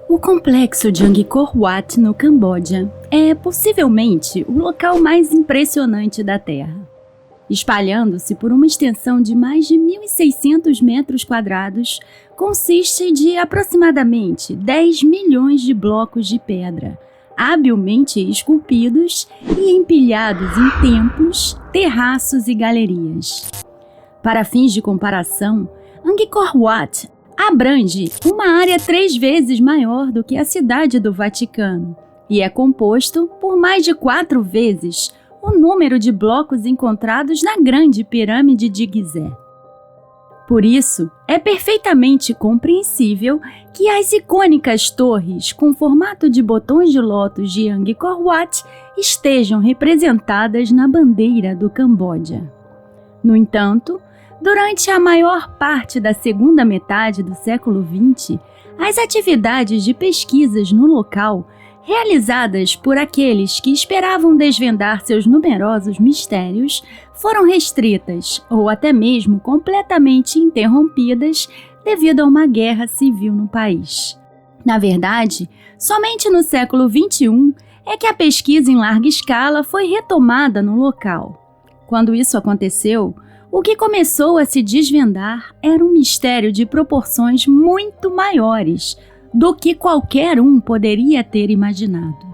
O complexo de Angkor Wat, no Camboja, é possivelmente o local mais impressionante da Terra. Espalhando-se por uma extensão de mais de 1.600 metros quadrados, consiste de aproximadamente 10 milhões de blocos de pedra, habilmente esculpidos e empilhados em templos, terraços e galerias. Para fins de comparação, Angkor Wat abrange uma área 3 vezes maior do que a cidade do Vaticano e é composto por mais de 4 vezes o número de blocos encontrados na Grande Pirâmide de Gizé. Por isso, é perfeitamente compreensível que as icônicas torres com formato de botões de lótus de Angkor Wat estejam representadas na bandeira do Camboja. No entanto, durante a maior parte da segunda metade do século XX, as atividades de pesquisas no local, realizadas por aqueles que esperavam desvendar seus numerosos mistérios, foram restritas ou até mesmo completamente interrompidas devido a uma guerra civil no país. Na verdade, somente no século XXI é que a pesquisa em larga escala foi retomada no local. Quando isso aconteceu, o que começou a se desvendar era um mistério de proporções muito maiores do que qualquer um poderia ter imaginado.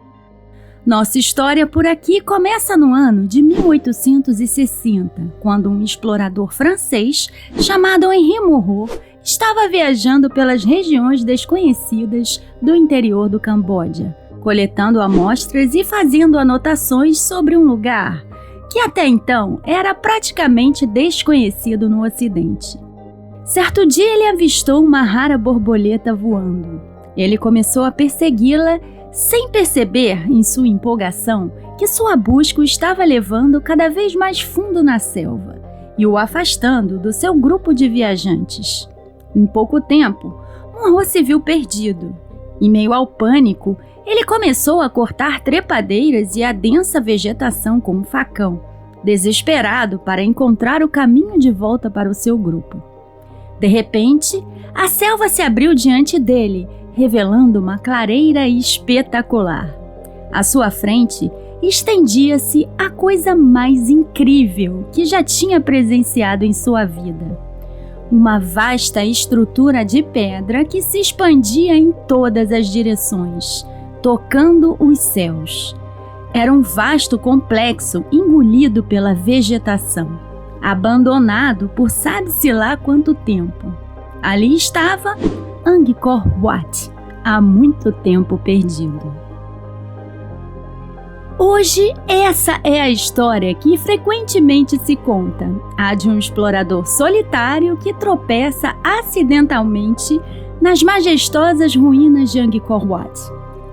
Nossa história por aqui começa no ano de 1860, quando um explorador francês chamado Henri Mouron estava viajando pelas regiões desconhecidas do interior do Camboja, coletando amostras e fazendo anotações sobre um lugar que até então era praticamente desconhecido no Ocidente. Certo dia ele avistou uma rara borboleta voando. Ele começou a persegui-la sem perceber, em sua empolgação, que sua busca o estava levando cada vez mais fundo na selva e o afastando do seu grupo de viajantes. Em pouco tempo, Monroe se viu perdido. Em meio ao pânico, ele começou a cortar trepadeiras e a densa vegetação com um facão, desesperado para encontrar o caminho de volta para o seu grupo. De repente, a selva se abriu diante dele, revelando uma clareira espetacular. À sua frente, estendia-se a coisa mais incrível que já tinha presenciado em sua vida. Uma vasta estrutura de pedra que se expandia em todas as direções, tocando os céus. Era um vasto complexo engolido pela vegetação, abandonado por sabe-se lá quanto tempo. Ali estava Angkor Wat, há muito tempo perdido. Hoje, essa é a história que frequentemente se conta, a de um explorador solitário que tropeça acidentalmente nas majestosas ruínas de Angkor Wat,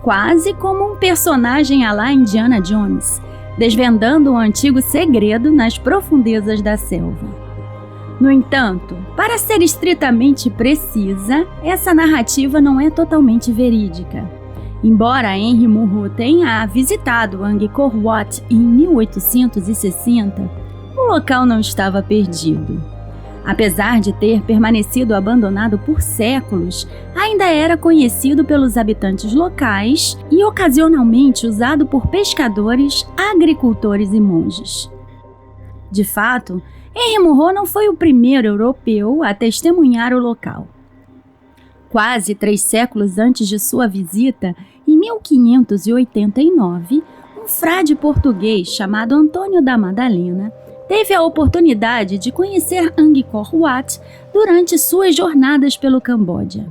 quase como um personagem à la Indiana Jones, desvendando um antigo segredo nas profundezas da selva. No entanto, para ser estritamente precisa, essa narrativa não é totalmente verídica. Embora Henri Mouron tenha visitado Angkor Wat em 1860, o local não estava perdido. Apesar de ter permanecido abandonado por séculos, ainda era conhecido pelos habitantes locais e ocasionalmente usado por pescadores, agricultores e monges. De fato, Henri Mouron não foi o primeiro europeu a testemunhar o local. Quase 3 séculos antes de sua visita, em 1589, um frade português chamado Antônio da Madalena teve a oportunidade de conhecer Angkor Wat durante suas jornadas pelo Camboja.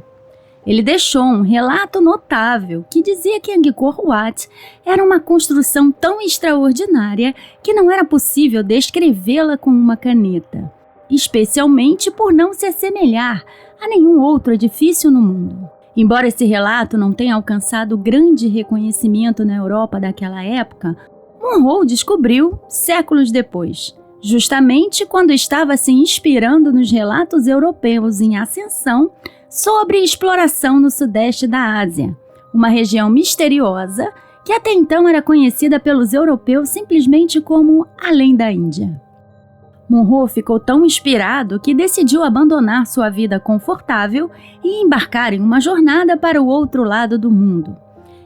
Ele deixou um relato notável que dizia que Angkor Wat era uma construção tão extraordinária que não era possível descrevê-la com uma caneta, especialmente por não se assemelhar a nenhum outro edifício no mundo. Embora esse relato não tenha alcançado grande reconhecimento na Europa daquela época, Monroe descobriu séculos depois, justamente quando estava se inspirando nos relatos europeus em ascensão sobre exploração no sudeste da Ásia, uma região misteriosa que até então era conhecida pelos europeus simplesmente como Além da Índia. Munro ficou tão inspirado que decidiu abandonar sua vida confortável e embarcar em uma jornada para o outro lado do mundo.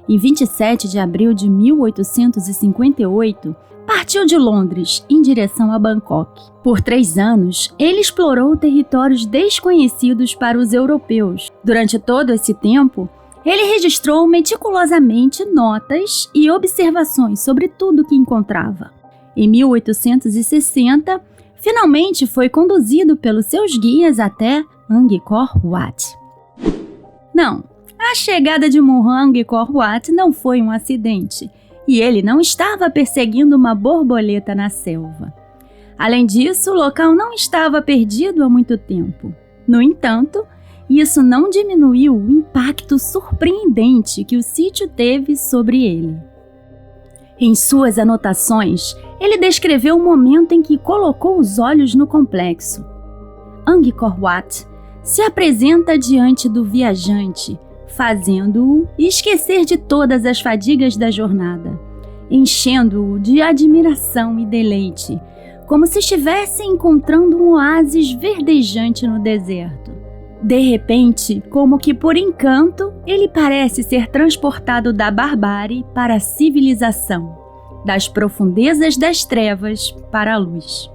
Em 27 de abril de 1858, partiu de Londres em direção a Bangkok. Por 3 anos, ele explorou territórios desconhecidos para os europeus. Durante todo esse tempo, ele registrou meticulosamente notas e observações sobre tudo que encontrava. Em 1860, finalmente foi conduzido pelos seus guias até Angkor Wat. Não, a chegada de Munro a Angkor Wat não foi um acidente, e ele não estava perseguindo uma borboleta na selva. Além disso, o local não estava perdido há muito tempo. No entanto, isso não diminuiu o impacto surpreendente que o sítio teve sobre ele. Em suas anotações, ele descreveu o momento em que colocou os olhos no complexo. Angkor Wat se apresenta diante do viajante, fazendo-o esquecer de todas as fadigas da jornada, enchendo-o de admiração e deleite, como se estivesse encontrando um oásis verdejante no deserto. De repente, como que por encanto, ele parece ser transportado da barbárie para a civilização, das profundezas das trevas para a luz.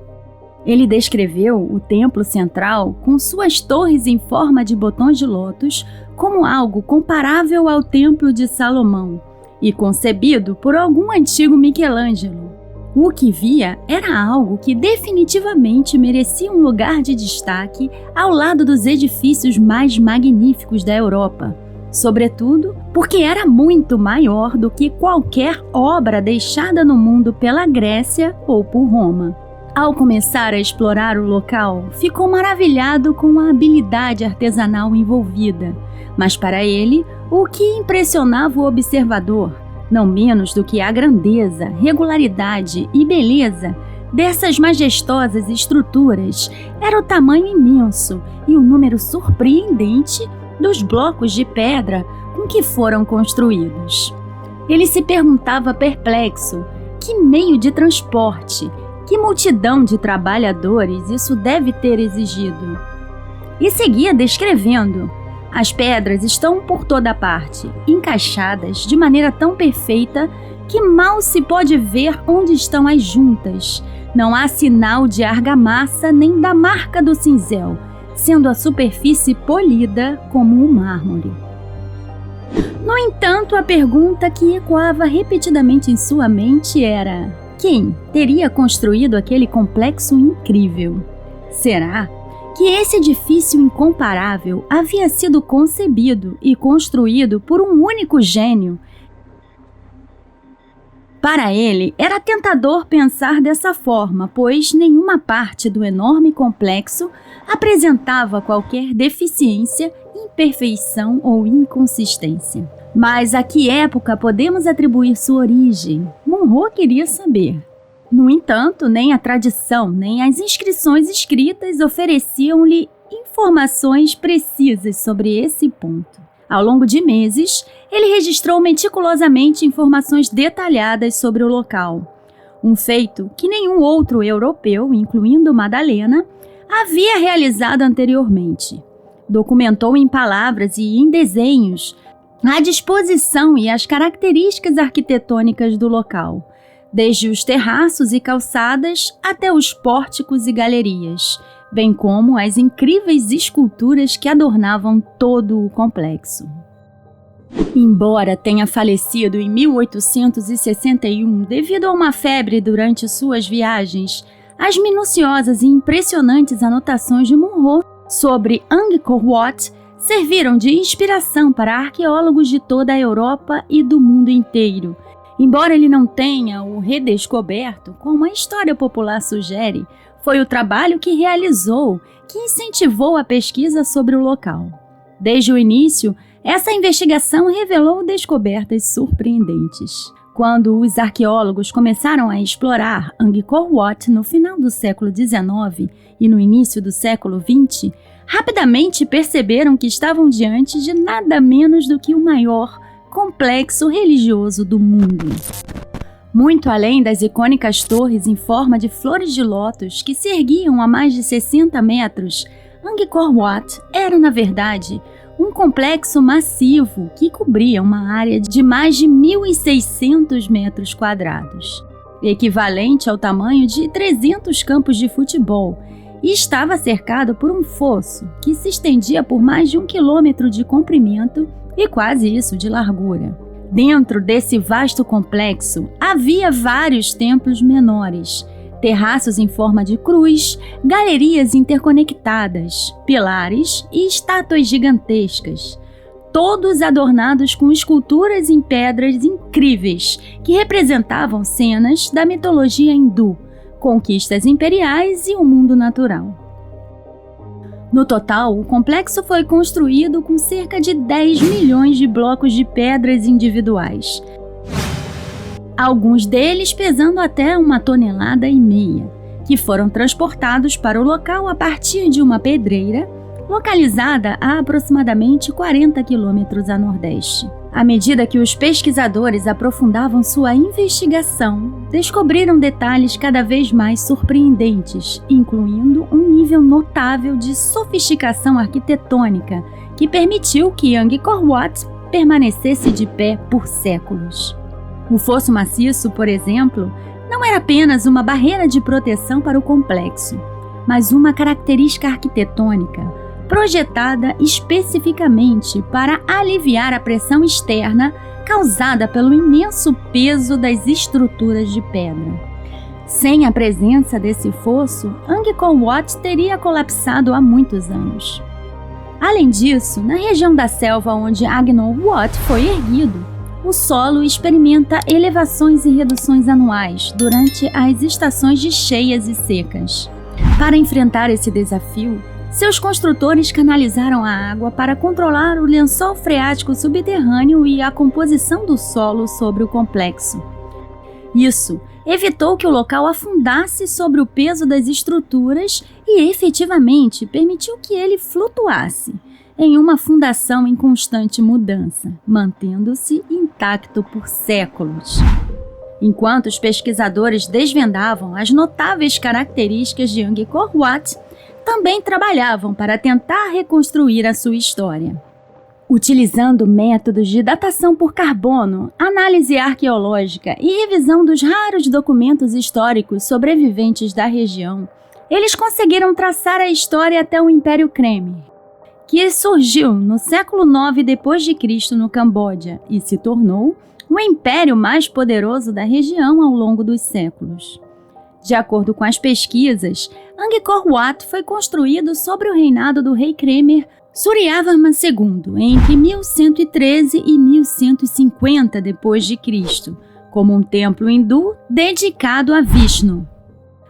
Ele descreveu o templo central com suas torres em forma de botões de lótus como algo comparável ao templo de Salomão e concebido por algum antigo Michelangelo. O que via era algo que definitivamente merecia um lugar de destaque ao lado dos edifícios mais magníficos da Europa, sobretudo porque era muito maior do que qualquer obra deixada no mundo pela Grécia ou por Roma. Ao começar a explorar o local, ficou maravilhado com a habilidade artesanal envolvida, mas para ele, o que impressionava o observador, não menos do que a grandeza, regularidade e beleza dessas majestosas estruturas, era o tamanho imenso e o número surpreendente dos blocos de pedra com que foram construídos. Ele se perguntava perplexo: que meio de transporte, que multidão de trabalhadores isso deve ter exigido? E seguia descrevendo: as pedras estão por toda parte, encaixadas de maneira tão perfeita que mal se pode ver onde estão as juntas. Não há sinal de argamassa nem da marca do cinzel, sendo a superfície polida como um mármore. No entanto, a pergunta que ecoava repetidamente em sua mente era: quem teria construído aquele complexo incrível? Será que esse edifício incomparável havia sido concebido e construído por um único gênio? Para ele, era tentador pensar dessa forma, pois nenhuma parte do enorme complexo apresentava qualquer deficiência, imperfeição ou inconsistência. Mas a que época podemos atribuir sua origem? Munro queria saber. No entanto, nem a tradição, nem as inscrições escritas ofereciam-lhe informações precisas sobre esse ponto. Ao longo de meses, ele registrou meticulosamente informações detalhadas sobre o local, um feito que nenhum outro europeu, incluindo Madalena, havia realizado anteriormente. Documentou em palavras e em desenhos a disposição e as características arquitetônicas do local, desde os terraços e calçadas até os pórticos e galerias, bem como as incríveis esculturas que adornavam todo o complexo. Embora tenha falecido em 1861 devido a uma febre durante suas viagens, as minuciosas e impressionantes anotações de Munro sobre Angkor Wat serviram de inspiração para arqueólogos de toda a Europa e do mundo inteiro. Embora ele não tenha o redescoberto, como a história popular sugere, foi o trabalho que realizou que incentivou a pesquisa sobre o local. Desde o início, essa investigação revelou descobertas surpreendentes. Quando os arqueólogos começaram a explorar Angkor Wat no final do século XIX e no início do século XX, rapidamente perceberam que estavam diante de nada menos do que o maior complexo religioso do mundo. Muito além das icônicas torres em forma de flores de lótus que se erguiam a mais de 60 metros, Angkor Wat era, na verdade, um complexo massivo que cobria uma área de mais de 1.600 metros quadrados, equivalente ao tamanho de 300 campos de futebol, e estava cercado por um fosso que se estendia por mais de 1 quilômetro de comprimento e quase isso de largura. Dentro desse vasto complexo havia vários templos menores, terraços em forma de cruz, galerias interconectadas, pilares e estátuas gigantescas, todos adornados com esculturas em pedras incríveis que representavam cenas da mitologia hindu, conquistas imperiais e o mundo natural. No total, o complexo foi construído com cerca de 10 milhões de blocos de pedras individuais, alguns deles pesando até 1,5 toneladas, que foram transportados para o local a partir de uma pedreira localizada a aproximadamente 40 quilômetros a nordeste. À medida que os pesquisadores aprofundavam sua investigação, descobriram detalhes cada vez mais surpreendentes, incluindo um nível notável de sofisticação arquitetônica que permitiu que Angkor Wat permanecesse de pé por séculos. O fosso maciço, por exemplo, não era apenas uma barreira de proteção para o complexo, mas uma característica arquitetônica projetada especificamente para aliviar a pressão externa causada pelo imenso peso das estruturas de pedra. Sem a presença desse fosso, Angkor Wat teria colapsado há muitos anos. Além disso, na região da selva onde Angkor Wat foi erguido, o solo experimenta elevações e reduções anuais durante as estações de cheias e secas. Para enfrentar esse desafio, seus construtores canalizaram a água para controlar o lençol freático subterrâneo e a composição do solo sobre o complexo. Isso evitou que o local afundasse sobre o peso das estruturas e efetivamente permitiu que ele flutuasse em uma fundação em constante mudança, mantendo-se intacto por séculos. Enquanto os pesquisadores desvendavam as notáveis características de Angkor Wat, também trabalhavam para tentar reconstruir a sua história. Utilizando métodos de datação por carbono, análise arqueológica e revisão dos raros documentos históricos sobreviventes da região, eles conseguiram traçar a história até o Império Khmer, que surgiu no século IX d.C. no Camboja e se tornou o império mais poderoso da região ao longo dos séculos. De acordo com as pesquisas, Angkor Wat foi construído sobre o reinado do rei Khmer Suryavarman II entre 1113 e 1150 d.C., como um templo hindu dedicado a Vishnu.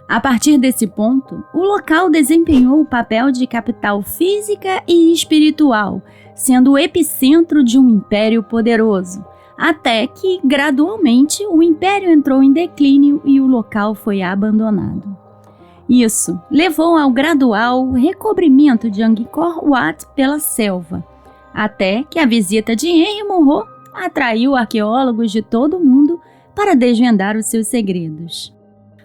A partir desse ponto, o local desempenhou o papel de capital física e espiritual, sendo o epicentro de um império poderoso, até que, gradualmente, o império entrou em declínio e o local foi abandonado. Isso levou ao gradual recobrimento de Angkor Wat pela selva, até que a visita de Henry Monroe atraiu arqueólogos de todo o mundo para desvendar os seus segredos.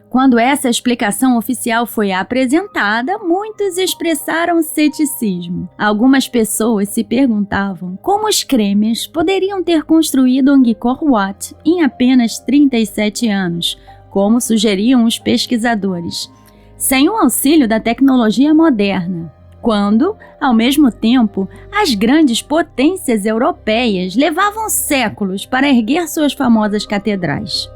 Quando essa explicação oficial foi apresentada, muitos expressaram ceticismo. Algumas pessoas se perguntavam como os Khmers poderiam ter construído Angkor Wat em apenas 37 anos, como sugeriam os pesquisadores, sem o auxílio da tecnologia moderna, quando, ao mesmo tempo, as grandes potências europeias levavam séculos para erguer suas famosas catedrais.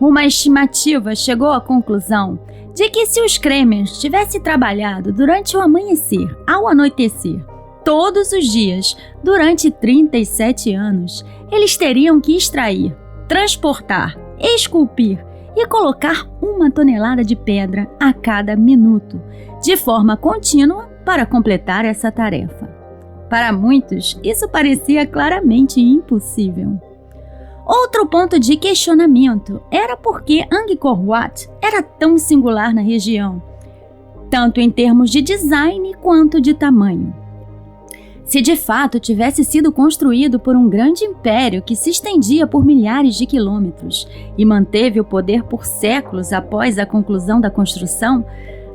Uma estimativa chegou à conclusão de que se os Khmers tivessem trabalhado durante o amanhecer ao anoitecer, todos os dias, durante 37 anos, eles teriam que extrair, transportar, esculpir e colocar 1 tonelada de pedra a cada minuto, de forma contínua para completar essa tarefa. Para muitos, isso parecia claramente impossível. Outro ponto de questionamento era por que Angkor Wat era tão singular na região, tanto em termos de design quanto de tamanho. Se de fato tivesse sido construído por um grande império que se estendia por milhares de quilômetros e manteve o poder por séculos após a conclusão da construção,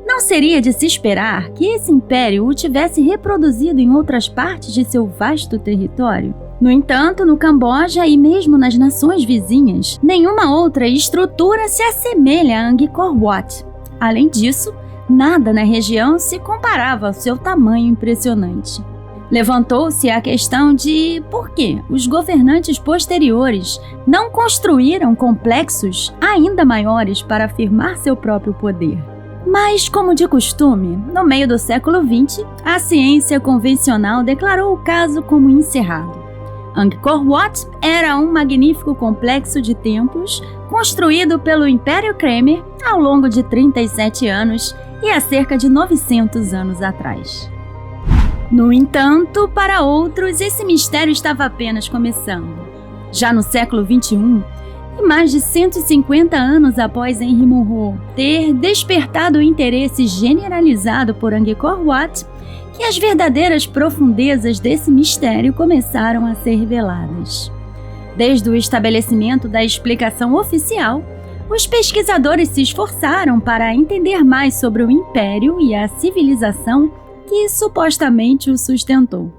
não seria de se esperar que esse império o tivesse reproduzido em outras partes de seu vasto território? No entanto, no Camboja e mesmo nas nações vizinhas, nenhuma outra estrutura se assemelha a Angkor Wat. Além disso, nada na região se comparava ao seu tamanho impressionante. Levantou-se a questão de por que os governantes posteriores não construíram complexos ainda maiores para afirmar seu próprio poder. Mas, como de costume, no meio do século XX, a ciência convencional declarou o caso como encerrado. Angkor Wat era um magnífico complexo de templos construído pelo Império Khmer ao longo de 37 anos e há cerca de 900 anos atrás. No entanto, para outros, esse mistério estava apenas começando. Já no século XXI, e mais de 150 anos após Henry Monroe ter despertado o interesse generalizado por Angkor Wat, que as verdadeiras profundezas desse mistério começaram a ser reveladas. Desde o estabelecimento da explicação oficial, os pesquisadores se esforçaram para entender mais sobre o império e a civilização que supostamente o sustentou.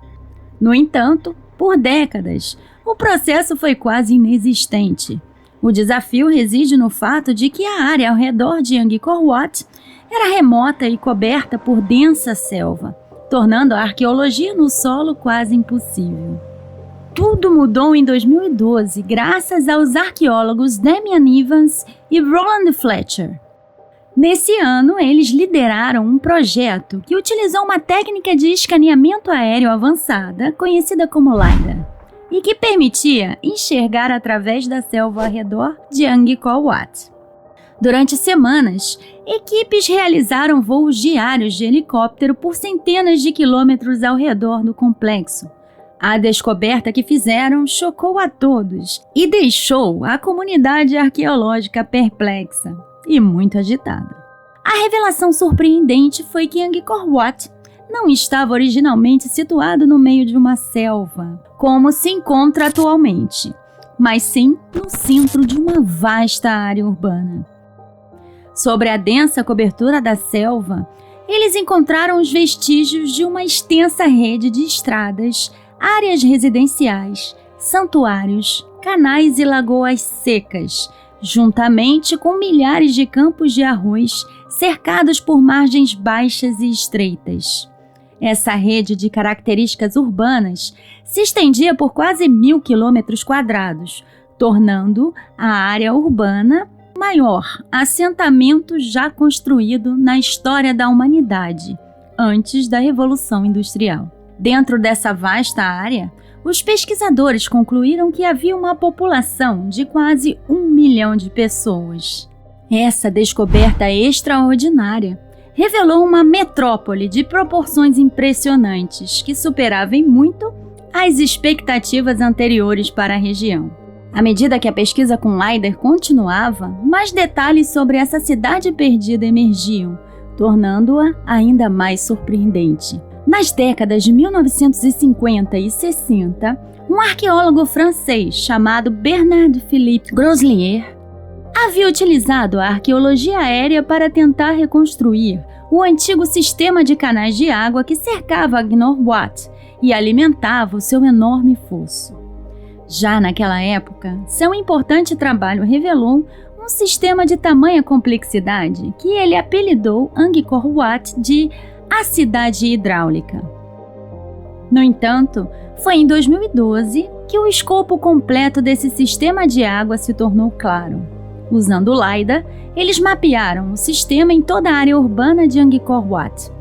No entanto, por décadas, o processo foi quase inexistente. O desafio reside no fato de que a área ao redor de Angkor Wat era remota e coberta por densa selva, tornando a arqueologia no solo quase impossível. Tudo mudou em 2012 graças aos arqueólogos Damian Evans e Roland Fletcher. Nesse ano, eles lideraram um projeto que utilizou uma técnica de escaneamento aéreo avançada, conhecida como LiDAR, e que permitia enxergar através da selva ao redor de Angkor Wat. Durante semanas, equipes realizaram voos diários de helicóptero por centenas de quilômetros ao redor do complexo. A descoberta que fizeram chocou a todos e deixou a comunidade arqueológica perplexa e muito agitada. A revelação surpreendente foi que Angkor Wat não estava originalmente situado no meio de uma selva, como se encontra atualmente, mas sim no centro de uma vasta área urbana. Sobre a densa cobertura da selva, eles encontraram os vestígios de uma extensa rede de estradas, áreas residenciais, santuários, canais e lagoas secas, juntamente com milhares de campos de arroz cercados por margens baixas e estreitas. Essa rede de características urbanas se estendia por quase 1.000 quilômetros quadrados, tornando a área urbana o maior assentamento já construído na história da humanidade, antes da Revolução Industrial. Dentro dessa vasta área, os pesquisadores concluíram que havia uma população de quase 1 milhão de pessoas. Essa descoberta extraordinária revelou uma metrópole de proporções impressionantes que superava em muito as expectativas anteriores para a região. À medida que a pesquisa com LiDAR continuava, mais detalhes sobre essa cidade perdida emergiam, tornando-a ainda mais surpreendente. Nas décadas de 1950 e 60, um arqueólogo francês chamado Bernard-Philippe Groslier havia utilizado a arqueologia aérea para tentar reconstruir o antigo sistema de canais de água que cercava Angkor Wat e alimentava o seu enorme fosso. Já naquela época, seu importante trabalho revelou um sistema de tamanha complexidade que ele apelidou Angkor Wat de a cidade hidráulica. No entanto, foi em 2012 que o escopo completo desse sistema de água se tornou claro. Usando o LiDAR, eles mapearam o sistema em toda a área urbana de Angkor Wat.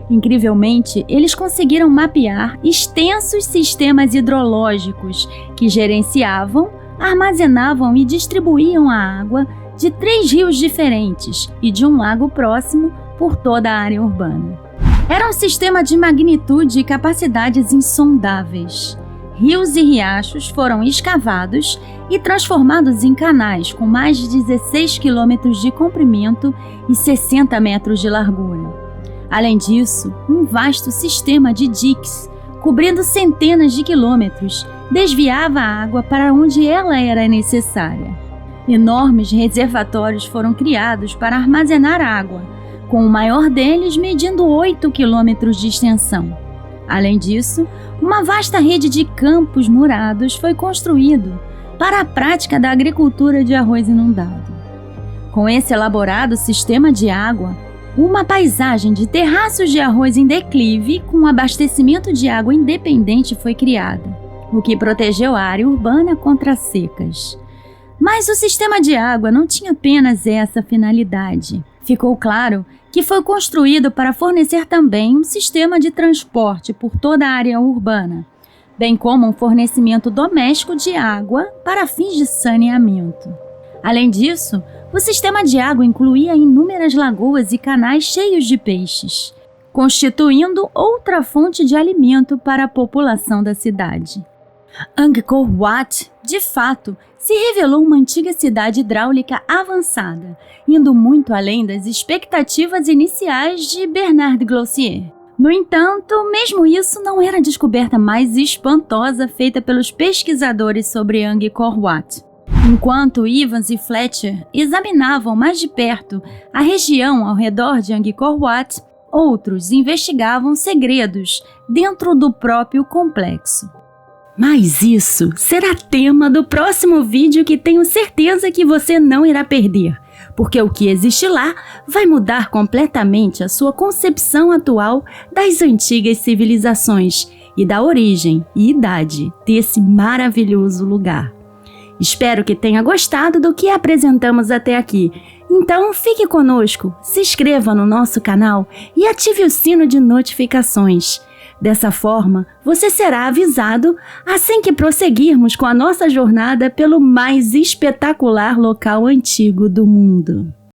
Incrivelmente, eles conseguiram mapear extensos sistemas hidrológicos que gerenciavam, armazenavam e distribuíam a água de 3 rios diferentes e de um lago próximo por toda a área urbana. Era um sistema de magnitude e capacidades insondáveis. Rios e riachos foram escavados e transformados em canais com mais de 16 quilômetros de comprimento e 60 metros de largura. Além disso, um vasto sistema de diques, cobrindo centenas de quilômetros, desviava a água para onde ela era necessária. Enormes reservatórios foram criados para armazenar água, com o maior deles medindo 8 quilômetros de extensão. Além disso, uma vasta rede de campos murados foi construído para a prática da agricultura de arroz inundado. Com esse elaborado sistema de água, uma paisagem de terraços de arroz em declive com abastecimento de água independente foi criada, o que protegeu a área urbana contra secas. Mas o sistema de água não tinha apenas essa finalidade. Ficou claro que foi construído para fornecer também um sistema de transporte por toda a área urbana, bem como um fornecimento doméstico de água para fins de saneamento. Além disso, o sistema de água incluía inúmeras lagoas e canais cheios de peixes, constituindo outra fonte de alimento para a população da cidade. Angkor Wat, de fato, se revelou uma antiga cidade hidráulica avançada, indo muito além das expectativas iniciais de Bernard Glossier. No entanto, mesmo isso não era a descoberta mais espantosa feita pelos pesquisadores sobre Angkor Wat. Enquanto Evans e Fletcher examinavam mais de perto a região ao redor de Angkor Wat, outros investigavam segredos dentro do próprio complexo. Mas isso será tema do próximo vídeo que tenho certeza que você não irá perder, porque o que existe lá vai mudar completamente a sua concepção atual das antigas civilizações e da origem e idade desse maravilhoso lugar. Espero que tenha gostado do que apresentamos até aqui. Então fique conosco, se inscreva no nosso canal e ative o sino de notificações. Dessa forma, você será avisado assim que prosseguirmos com a nossa jornada pelo mais espetacular local antigo do mundo.